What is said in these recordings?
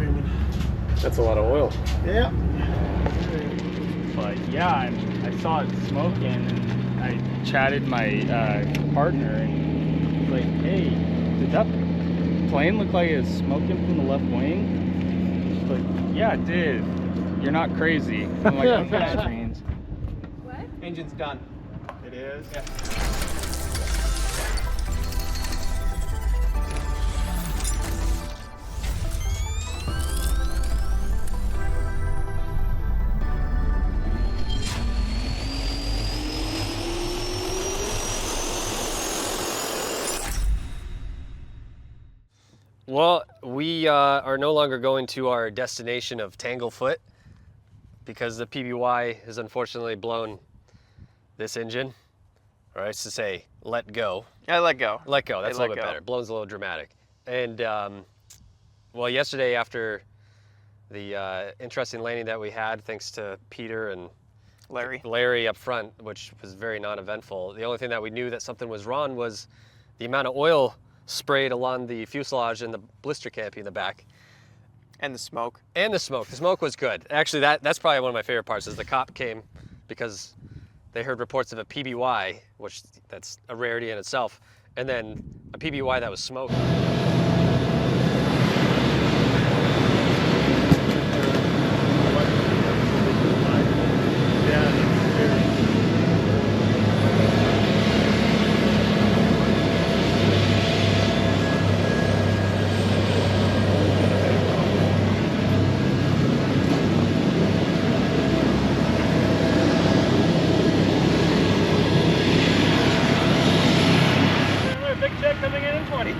screaming. That's a lot of oil. Yeah. But yeah, I saw it smoking, and I chatted my partner, and he's like, "Hey, did that plane look like it's smoking from the left wing?" She's like, "Yeah, it did. You're not crazy." I'm like, "Okay, strange." What? Engine's done. It is? Yeah. Well, we are no longer going to our destination of Tanglefoot because the PBY has unfortunately blown this engine, or I used to say, let go. I let go. Let go, that's a Let little bit go. better. Blown's a little dramatic. And, well, yesterday after the interesting landing that we had, thanks to Peter and Larry up front, which was very non-eventful, the only thing that we knew that something was wrong was the amount of oil sprayed along the fuselage and the blister canopy in the back. And the smoke. And the smoke. The smoke was good. Actually, that's probably one of my favorite parts is the cop came because they heard reports of a PBY, which that's a rarity in itself, and then a PBY that was smoking. Coming in 20.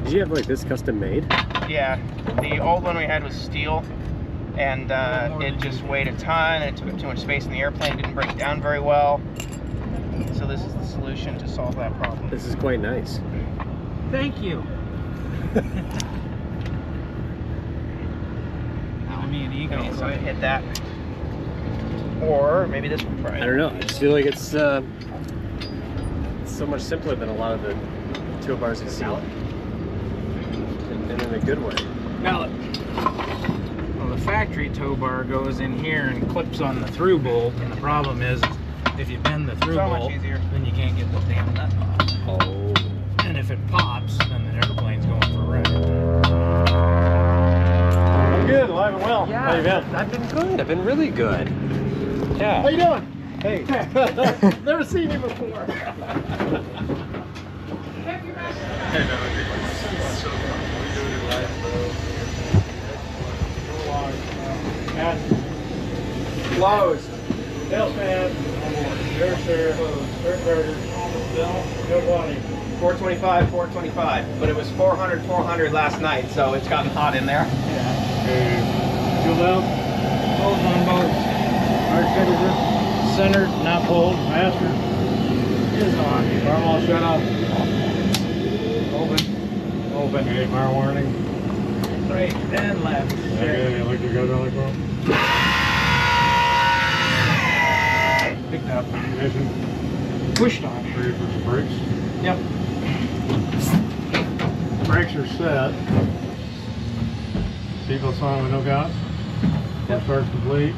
Did you have like this custom made? Yeah, the old one we had was steel, and it just weighed a ton, and it took up too much space in the airplane, didn't break down very well. So this is the solution to solve that problem. This is quite nice. Thank you. Me and Ego. Okay, so I hit that. Or maybe this one. I don't know. I just feel like it's so much simpler than a lot of the tow bars you see. And in a good way. Now, well, the factory tow bar goes in here and clips on the through bolt, and the problem is if you bend the through bolt, then you can't get the damn nut off. Oh. And if it pops, then the airplane's going for a wreck. I'm good, alive and well. Yeah, how you been? I've been good. I've been really good. Yeah. How you doing? Hey. Never seen you before. Closed. Tailspan. Sure, sir. Third burger. No body. 425, 425. But it was 400, 400 last night, so it's gotten hot in there. Yeah. Fuel valve. Closed on both. Hard temperature. Centered, not pulled. Master is on. Fire wall shut off. Open. Open. Okay, fire warning. Right and left. Okay, electric hydraulic pump. Picked up. Ignition. Pushed on. Ready for some brakes? Yep. Brakes are set. Seatbelt's on with no gas. Yep. Starts complete.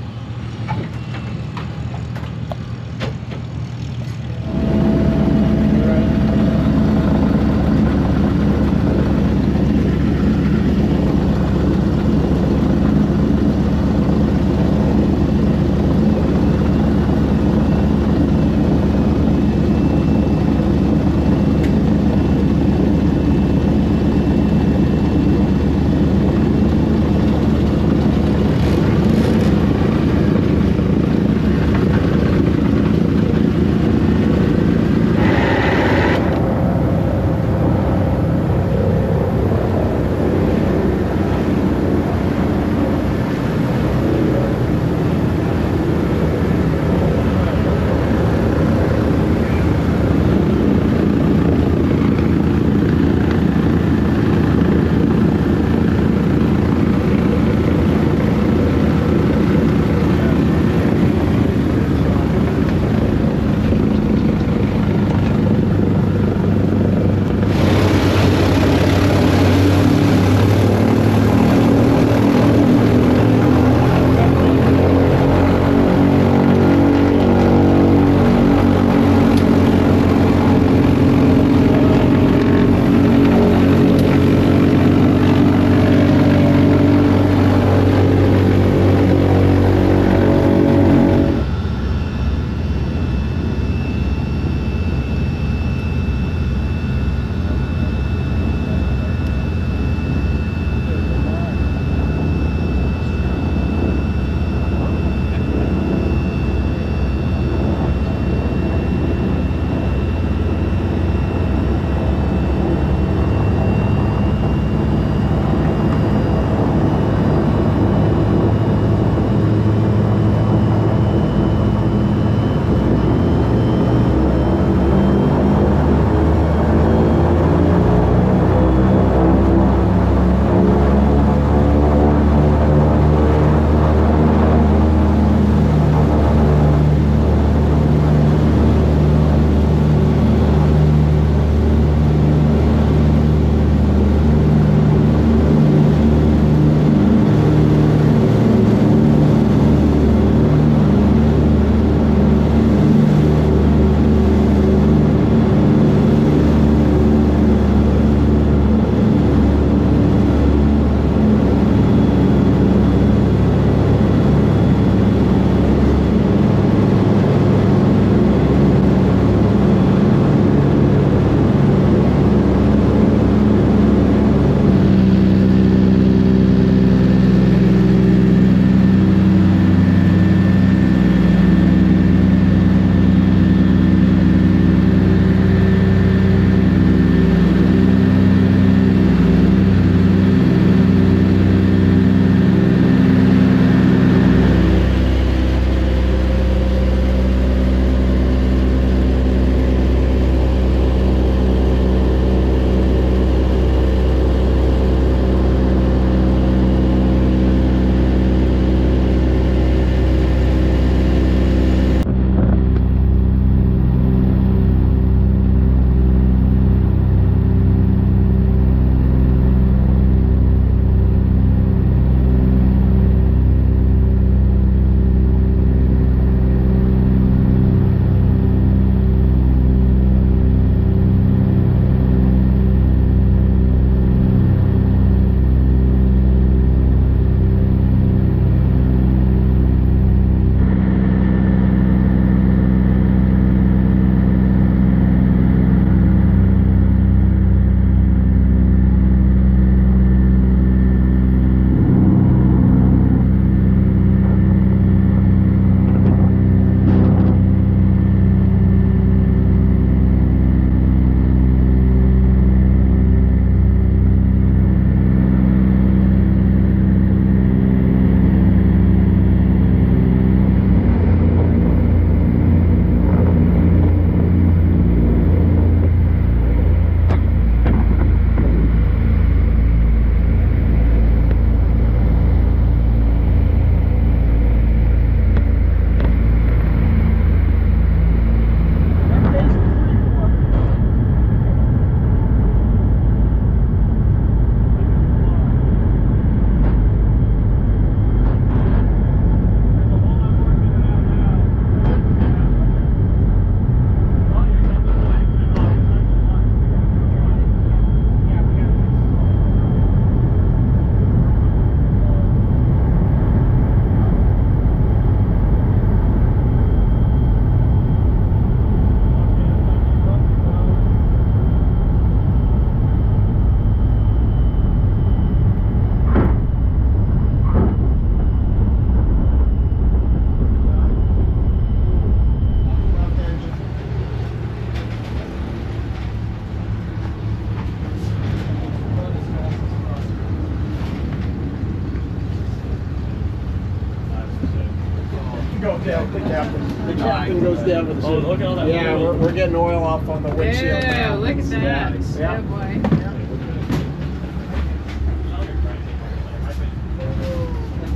The captain goes down with the Oh, look at all that Yeah, oil. we're getting oil off on the windshield Yeah, now. look at that. Yeah. Oh boy.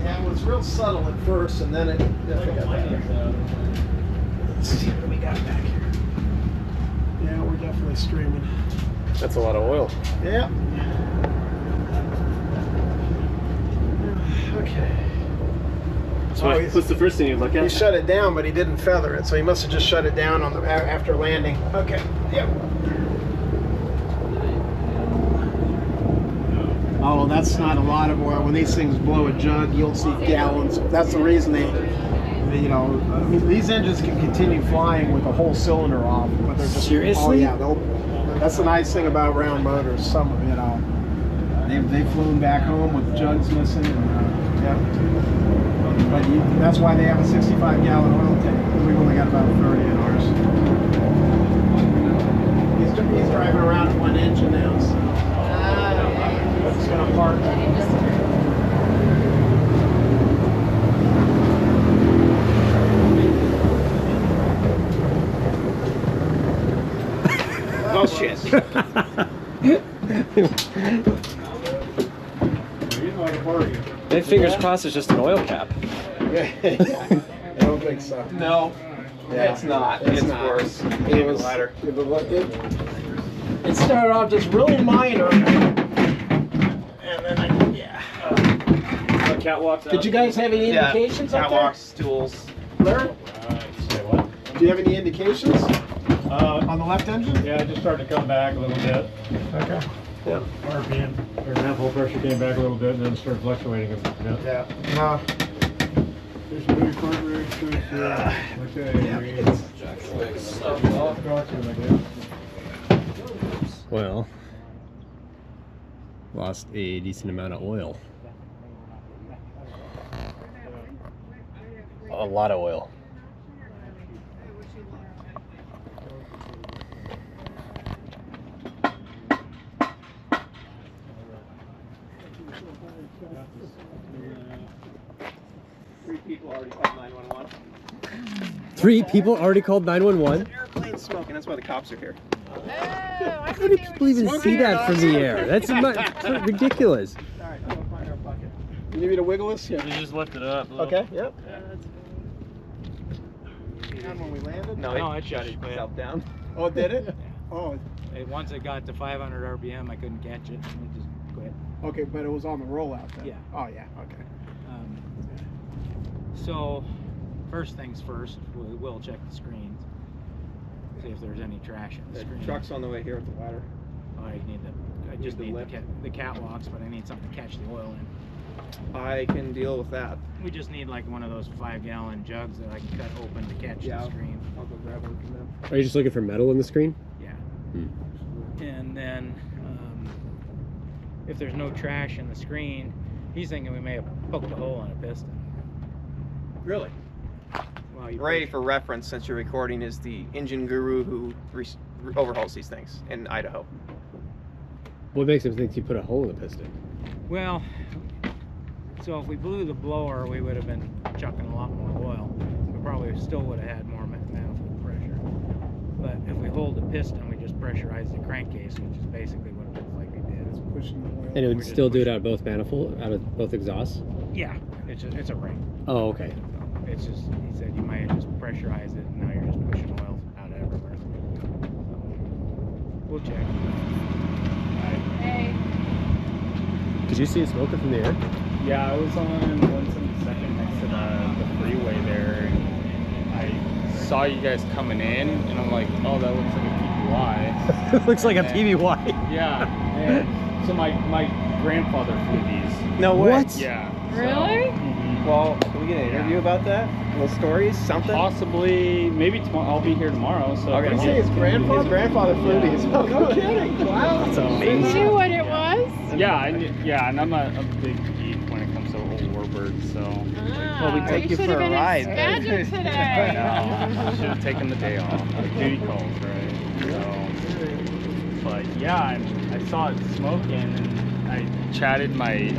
Yeah, it was real subtle at first, and then it definitely got better. Let's see what we got back here. Yeah, we're definitely streaming. That's a lot of oil. Yeah. Okay. So Oh, what's the first thing you look He at? shut it down, but he didn't feather it, so he must have just shut it down on the after landing. Okay. Yep. Oh, that's not a lot of oil. When these things blow a jug, you'll see gallons. That's the reason they you know, I mean, these engines can continue flying with the whole cylinder off, but they're just Seriously? Oh yeah, that's the nice thing about round motors. Some of you know, they've flown back home with jugs missing, and yeah. But that's why they have a 65-gallon oil tank. We've only got about 30 in ours. He's driving around with one engine now, so it's gonna park. Oh shit. Hey, fingers crossed it's just an oil cap. I don't think so. No, Yeah. it's not. It's It's not. worse. It was. It started off just really minor, and then Catwalks. Did you guys have any indications up there? Catwalks, stools. Larry? Say what? Do you have any indications on the left engine? Yeah, it just started to come back a little bit. Okay. Yeah. RPM, or manifold pressure came back a little bit, and then started fluctuating a bit. Yeah. No. There's a big carburetor choice here. Well, lost a decent amount of oil. A lot of oil. Three people already called 911. 3 people already called 911? Airplane smoking, that's why the cops are here. How do people even see that from the air? That's ridiculous. Alright, I'm gonna find our bucket. You need me to wiggle this? Yeah. You just lift it up. Okay, yep. Down when we landed? No, No, it it shut just itself down. Oh, did it? Oh, Once it got to 500 RPM, I couldn't catch it. We just quit. okay, but it was on the rollout then? Yeah. Oh, yeah, okay. So, first things first, we will check the screens. See if there's any trash in the The screen. truck's on the way here with the ladder. I just the need lift. the catwalks, but I need something to catch the oil in. I can deal with that. We just need like one of those 5-gallon jugs that I can cut open to catch Yeah. the screen. I'll go grab one from them. Are you just looking for metal in the screen? Yeah. Hmm. And then, if there's no trash in the screen, he's thinking we may have poked a hole in a piston. Really? Well, you Ray, for reference, since you're recording, is the engine guru who overhauls these things in Idaho. What makes him think you put a hole in the piston? Well, so if we blew the blower, we would have been chucking a lot more oil. We probably still would have had more manifold pressure. But if we hold the piston, we just pressurize the crankcase, which is basically what it looks like we did. It's pushing the oil. And it would We're just still do it pushing. out of both manifold, out of both exhausts? Yeah, it's a ring. Oh, okay. It's just, he said you might have just pressurized it, and now you're just pushing oil out everywhere. We'll check. Hey. Did you see it smoking from the air? Yeah, I was on 172nd next to the freeway there, and I saw you guys coming in, and I'm like, oh, that looks like a PBY. It looks like a Yeah. PBY. Yeah. And so my grandfather flew these. No way. What? Yeah. Really? Well, can we get an interview about that? Little stories? Something? Possibly, maybe tomorrow. I'll be here tomorrow. So Okay. if I You say get- his grandfather? His grandfather flew these. Oh, no kidding. Wow. That's You amazing. knew what it was? Yeah, and I'm a big geek when it comes to old warbirds. So Well, we Ah, take you should for have a been ride. in Skagit I today. know. I should have taken the day off. Duty calls, right? So, but yeah, I saw it smoking, and I chatted my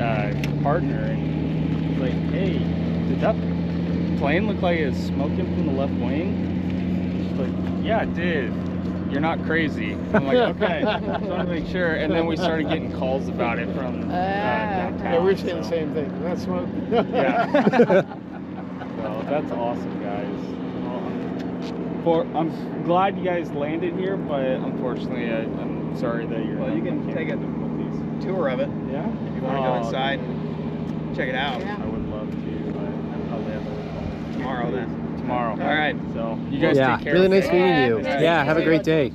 partner, and he's like, "Hey, did that plane look like it's smoking from the left wing? She's like, yeah, it did. You're not crazy. I'm like, okay. Just want to make sure. And then we started getting calls about it from downtown. Yeah, we're saying the same thing. That's smoke. Yeah. So that's awesome, guys. I'm glad you guys landed here, but unfortunately, I'm sorry that you're. Well, you can take a tour of it. Yeah. If you want to go inside and check it out. I would love to, but I probably have a Tomorrow then. tomorrow. All right. So you guys Yeah, take care. really nice okay? meeting you. Yeah, Yeah, have a great day.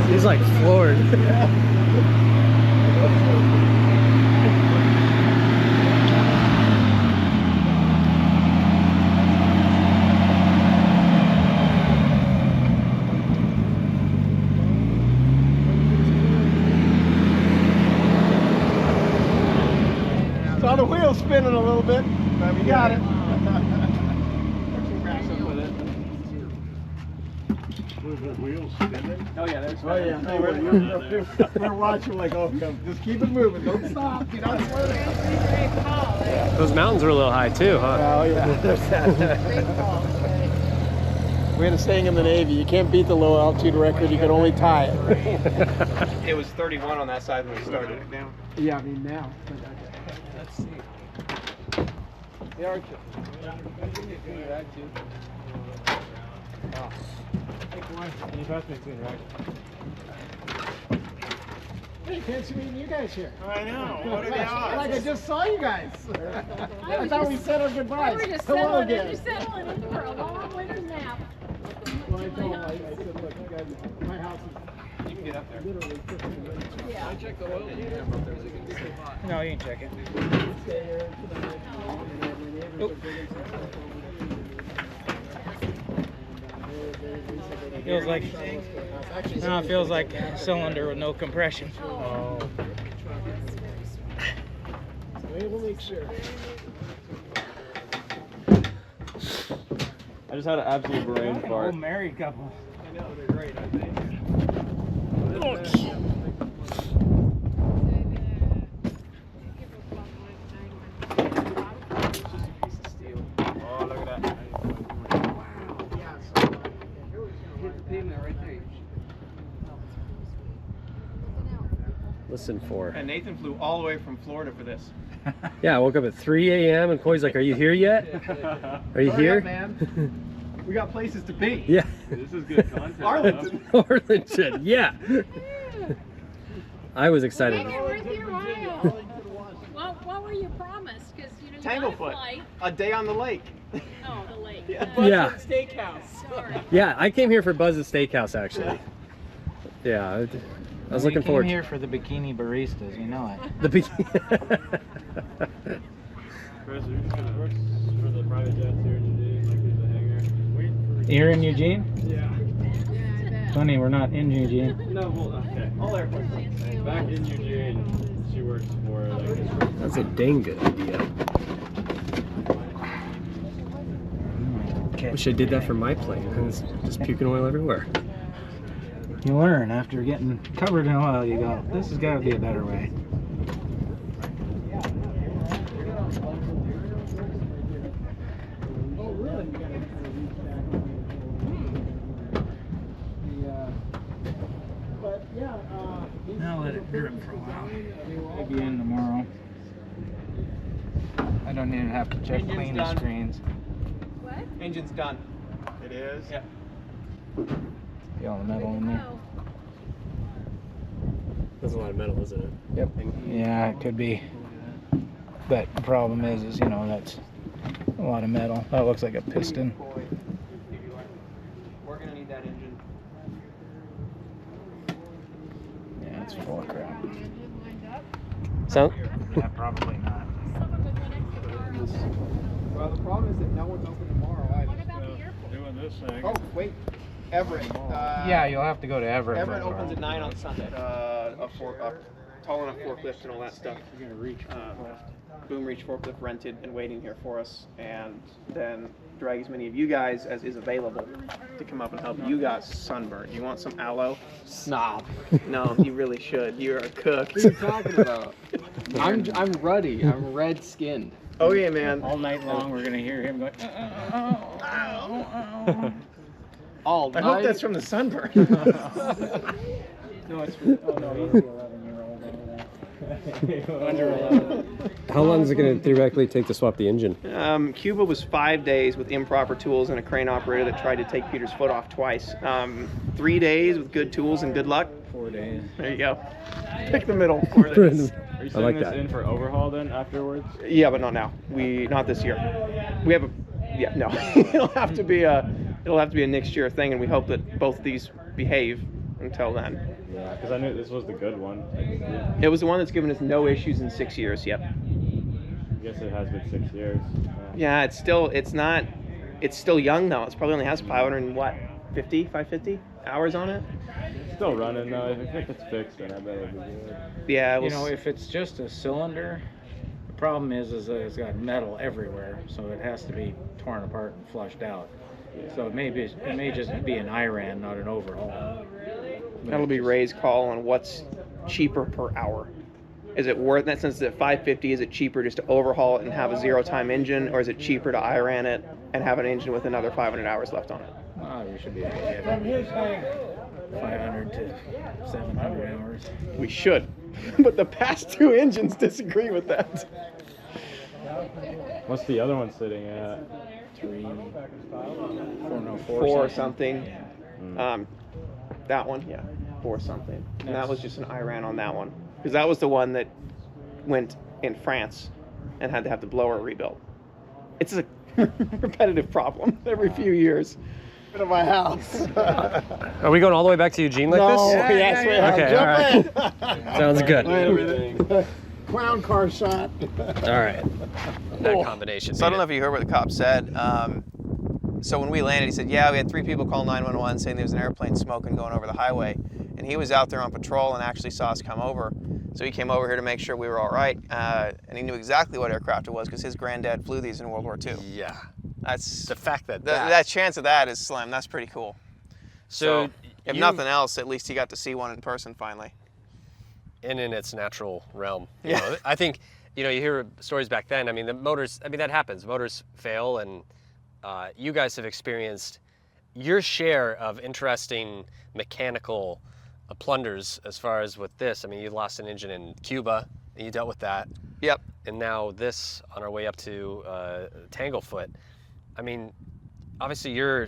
He's like floored. Saw the wheels spinning a little bit, but we got it. Oh yeah, there's Oh yeah, hey, we're watching like, oh, come, just keep it moving, don't stop, you're not swerving. Those mountains are a little high too, huh? Oh yeah, there's that. We're gonna staying in the Navy. You can't beat the low altitude record. You can only tie it. It was 31 on that side when we started it down. Yeah, I mean now. Let's see. The Archer. Hey, fancy meeting you guys here. I know. What are the odds? Like I just saw you guys. I thought we said our goodbyes. We were just Hello settling in, again. for a long winter nap. Well, I told him, I said, look, you guys, my house is You can get up there. literally 15 minutes. Yeah. I checked the oil. No, you can check it. Stay here tonight. And then my neighbors are big into stuff. Feels like no, it feels like a cylinder with no compression. So we'll make sure. I just had an absolute brain Like an fart. old married couple. I know, they're great, I think. Oh, look at that. Listen for. And Nathan flew all the way from Florida for this. Yeah, I woke up at 3 a.m. and Coy's like, "Are you here yet? Are you Hurry here?" up, man. We got places to be. Yeah. This is good content. Arlington. Arlington. Yeah. I was excited. Make it worth your while. What were you promised? Because you know you got a Tanglefoot. flight. A day on the lake. Oh, the lake. Yeah. Steakhouse. Sorry. Yeah, I came here for Buzz's Steakhouse actually. Yeah, I was looking forward. here for the bikini baristas, you know it. The big. Chris, are you just gonna work for the private jets here in Eugene, like there's a hangar? You're in Eugene? Yeah. Funny, we're not in Eugene. No, well, okay. All airports. Back in Eugene, she works for like That's a dang good idea. Wish I did that for my plane. It's just puking oil everywhere. You learn after getting covered in oil, you go, this has got to be a better way. Now let it drip for a while. Maybe in tomorrow. I don't even have to check Engine's clean the done. screens. What? Engine's done. It is? Yeah. Feel the metal in there. Oh. There's a lot of metal, isn't it? Yep. Yeah, it could be. But the problem is, you know, that's a lot of metal. That looks like a piston. We're gonna need that engine. Yeah, it's full of crap. Sound? Yeah, probably not. Well, the problem is that no one's open tomorrow What either. about the airport? doing this thing. Oh, wait. Everett. Yeah, you'll have to go to Everett. Everett for a opens while. at 9 on Sunday. hauling a forklift and all that stuff. You're gonna reach. Boom Reach forklift rented and waiting here for us, and then drag as many of you guys as is available to come up and help you guys sunburn. You want some aloe? Stop. No, you really should. You're a cook. What are you talking about? I'm ruddy. I'm red skinned. Oh yeah, man. All night long, we're gonna hear him going. All I night. hope that's from the sunburn. No, it's. Oh no, he's the 11-year-old over there. Under 11. How long is it going to theoretically take to swap the engine? Cuba was 5 days with improper tools and a crane operator that tried to take Peter's foot off twice. 3 days with good tools and good luck. 4 days. There you go. Pick the middle. 4 days. Are you I like sending this that. in for overhaul then afterwards? Yeah, but not now. Not this year. We have no. it'll have to be a next year thing, and we hope that both of these behave until then. Yeah, because I knew this was the good one. It was the one that's given us no issues in 6 years. Yep. I guess it has been 6 years. Yeah, it's still young though. It's probably only has 550 hours on it. It's still running though. If it's fixed, then I bet it'll be good. Yeah, it was, You know, if it's just a cylinder, the problem is that it's got metal everywhere, so it has to be torn apart and flushed out. So it may just be an IRAN, not an overhaul. that'll be Ray's call on what's cheaper per hour. Is it worth, in that sense, at 550, is it cheaper just to overhaul it and have a zero-time engine, or is it cheaper to IRAN it and have an engine with another 500 hours left on it? We should be able to get 500 to 700 hours. We should, but the past two engines disagree with that. What's the other one sitting at? 4 something. That one, yeah, 4 something. And that was just an IRAN on that one, because that was the one that went in France and had to have the blower rebuilt. It's a repetitive problem every few years. To my house. Are we going all the way back to Eugene like No, this? yes, we are. Okay, Jump all right. Sounds good. in. Clown car shot. All right. That combination. So I don't know if you heard what the cop said. So when we landed, he said, yeah, we had 3 people call 911 saying there was an airplane smoking going over the highway. And he was out there on patrol and actually saw us come over. So he came over here to make sure we were all right. And he knew exactly what aircraft it was because his granddad flew these in World War II. Yeah. That's The fact that that chance of that is slim. That's pretty cool. So if you- nothing else, at least he got to see one in person finally. and in its natural realm. You Yeah. know, I think, you hear stories back then. I mean, the motors, that happens. Motors fail, and you guys have experienced your share of interesting mechanical plunders as far as with this. I mean, you lost an engine in Cuba, and you dealt with that. Yep. And now this on our way up to Tanglefoot. I mean, obviously your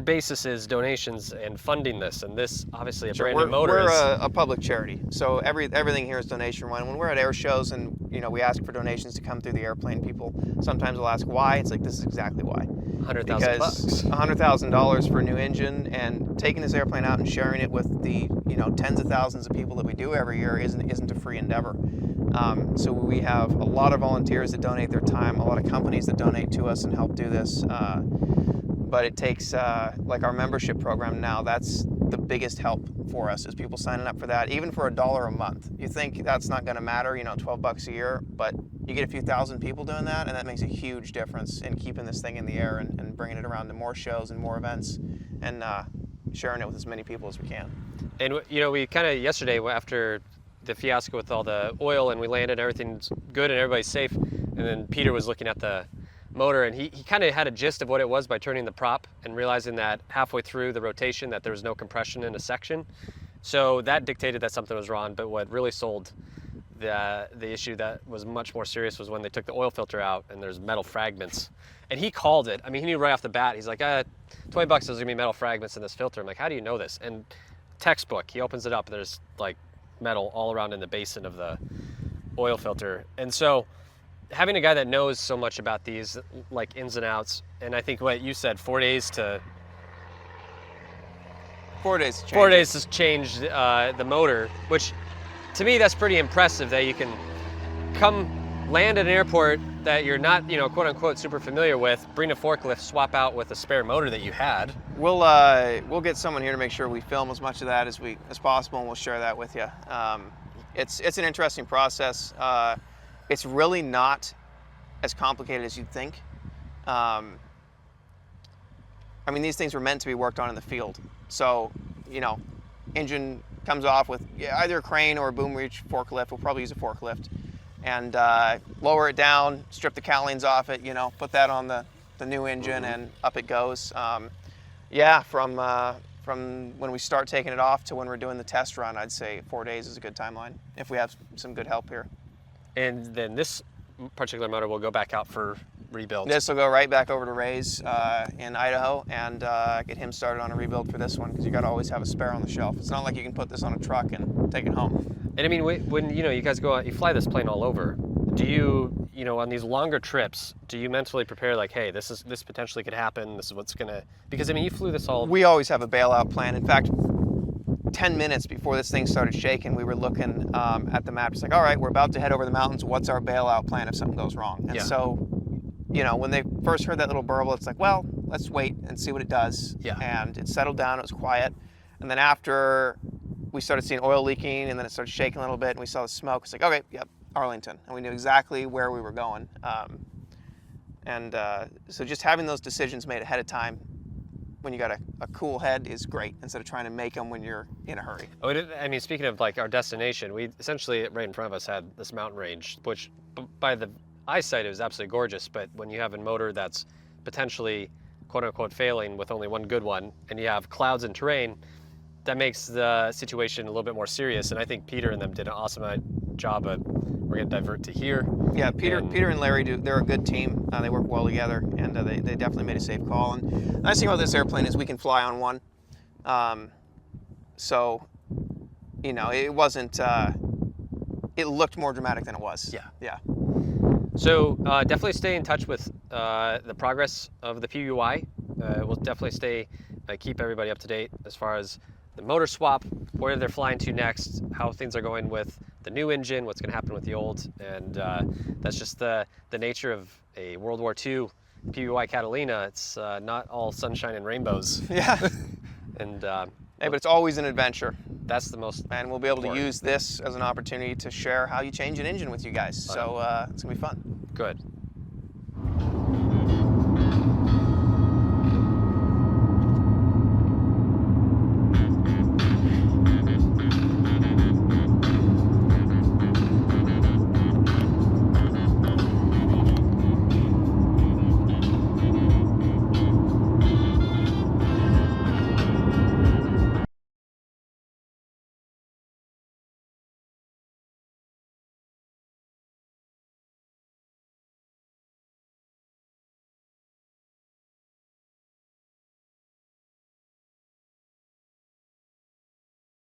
basis is donations and funding this, and this obviously a brand new motor We're is. a public charity, so everything here is donation run. When we're at air shows and we ask for donations to come through the airplane, people sometimes will ask why. It's like, this is exactly why. $100,000 Because bucks. $100,000 for a new engine, and taking this airplane out and sharing it with the tens of thousands of people that we do every year isn't a free endeavor. So we have a lot of volunteers that donate their time, a lot of companies that donate to us and help do this. But it takes, like our membership program now, that's the biggest help for us, is people signing up for that, even for $1 a month. You think that's not going to matter, $12 a year, but you get a few thousand people doing that, and that makes a huge difference in keeping this thing in the air and bringing it around to more shows and more events, and sharing it with as many people as we can. And we kind of yesterday after the fiasco with all the oil, and we landed, everything's good and everybody's safe, and then Peter was looking at the motor, and he kind of had a gist of what it was by turning the prop and realizing that halfway through the rotation that there was no compression in a section. So that dictated that something was wrong. But what really sold the issue that was much more serious was when they took the oil filter out and there's metal fragments. And he called it. I mean, he knew right off the bat. He's like, $20, there's gonna be metal fragments in this filter. I'm like, how do you know this? And textbook, he opens it up, and there's like metal all around in the basin of the oil filter. And so having a guy that knows so much about these like ins and outs, and I think what you said, 4 days to 4 days to change 4 it. days to change the motor, which to me that's pretty impressive, that you can come land at an airport that you're not quote unquote super familiar with, bring a forklift, swap out with a spare motor that you had. We'll get someone here to make sure we film as much of that as possible, and we'll share that with you. It's an interesting process. It's really not as complicated as you'd think. I mean, these things were meant to be worked on in the field. So, you know, engine comes off with either a crane or a boom reach forklift. We'll probably use a forklift. And lower it down, strip the cowlings off it, you know, put that on the new engine, and up it goes. Yeah, from when we start taking it off to when we're doing the test run, I'd say 4 days is a good timeline if we have some good help here. And then this particular motor will go back out for rebuild. This will go right back over to Ray's in Idaho, and get him started on a rebuild for this one, because you got to always have a spare on the shelf. It's not like you can put this on a truck and take it home. And I mean, when you know, you guys go out, you fly this plane all over. Do you, you know, on these longer trips, do you mentally prepare like, hey, this potentially could happen. This is what's gonna, because I mean, you flew this all. We always have a bailout plan. In fact, 10 minutes before this thing started shaking, we were looking at the map. It's like, all right, we're about to head over the mountains. What's our bailout plan if something goes wrong? And so, you know, when they first heard that little burble, it's like, well, let's wait and see what it does. Yeah. And it settled down. It was quiet. And then after we started seeing oil leaking, and then it started shaking a little bit, and we saw the smoke, it's like, okay, yep, Arlington. And we knew exactly where we were going. So just having those decisions made ahead of time when you got a cool head is great, instead of trying to make them when you're in a hurry. Oh, I mean, speaking of like our destination, we essentially right in front of us had this mountain range, which by the eyesight it was absolutely gorgeous. But when you have a motor that's potentially quote unquote failing with only one good one, and you have clouds and terrain, that makes the situation a little bit more serious. And I think Peter and them did an awesome job of, we're gonna divert to here. Yeah, Peter and Larry they're a good team. They work well together, and they definitely made a safe call. And the nice thing about this airplane is we can fly on one. So, you know, it wasn't, it looked more dramatic than it was. Yeah. Yeah. So definitely stay in touch with the progress of the PBY. We'll definitely keep everybody up to date as far as the motor swap, where they're flying to next, how things are going with the new engine, what's going to happen with the old, and that's just the nature of a World War II PBY Catalina. It's not all sunshine and rainbows. Yeah. And hey, but it's always an adventure. That's the most. And we'll be able to important. use this as an opportunity to share how you change an engine with you guys. So it's gonna be fun. Good.